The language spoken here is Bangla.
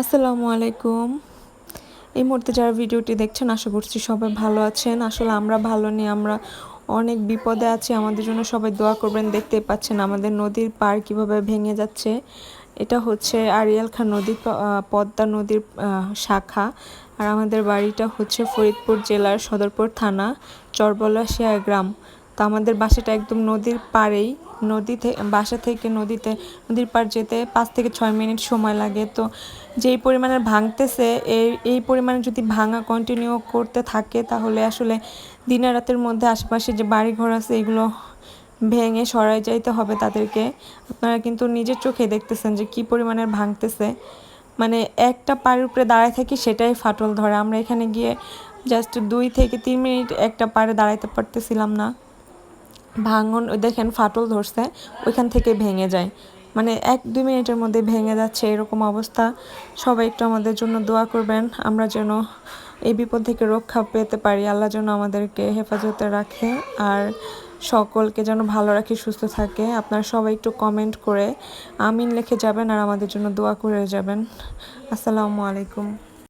আসসালামু আলাইকুম। এই মুহূর্তে যারা ভিডিওটি দেখছেন আশা করছি সবাই ভালো আছেন। আসলে আমরা ভালো নেই, আমরা অনেক বিপদে আছি। আমাদের জন্য সবাই দোয়া করবেন। দেখতেই পাচ্ছেন আমাদের নদীর পাড় কিভাবে ভেঙে যাচ্ছে। এটা হচ্ছে আড়িয়াল খাঁ নদী, পদ্মা নদীর শাখা। আর আমাদের বাড়িটা হচ্ছে ফরিদপুর জেলার সদরপুর থানা চরবলাশিয়া গ্রাম। তো আমাদের বাসাটা একদম নদীর পাড়েই। বাসা থেকে নদীর পাড় যেতে 5 থেকে 6 মিনিট সময় লাগে। তো যেই পরিমাণের ভাঙতেছে, এই পরিমাণে যদি ভাঙা কন্টিনিউ করতে থাকে তাহলে আসলে দিনে রাতের মধ্যে আশেপাশে যে বাড়িঘর আছে এগুলো ভেঙে সরাই যাইতে হবে তাদেরকে। আপনারা কিন্তু নিজের চোখে দেখতেছেন যে কি পরিমাণের ভাঙতেছে। মানে একটা পাড়ের উপরে দাঁড়ায় থাকি সেটাই ফাটল ধরে। আমরা এখানে গিয়ে জাস্ট 2 থেকে 3 মিনিট একটা পাড়ে দাঁড়াইতে পারতেছিলাম না। ভাঙন দেখেন ফাটল ধরছে, ওইখান থেকে ভেঙে যায়। মানে 1-2 মিনিটের মধ্যে ভেঙে যাচ্ছে, এরকম অবস্থা। সবাই একটু আমাদের জন্য দোয়া করবেন, আমরা যেন এই বিপদ থেকে রক্ষা পেতে পারি। আল্লাহ যেন আমাদেরকে হেফাজতে রাখে আর সকলকে যেন ভালো রাখে, সুস্থ থাকে। আপনারা সবাই একটু কমেন্ট করে আমিন লিখে যাবেন আর আমাদের জন্য দোয়া করে যাবেন। আসসালামু আলাইকুম।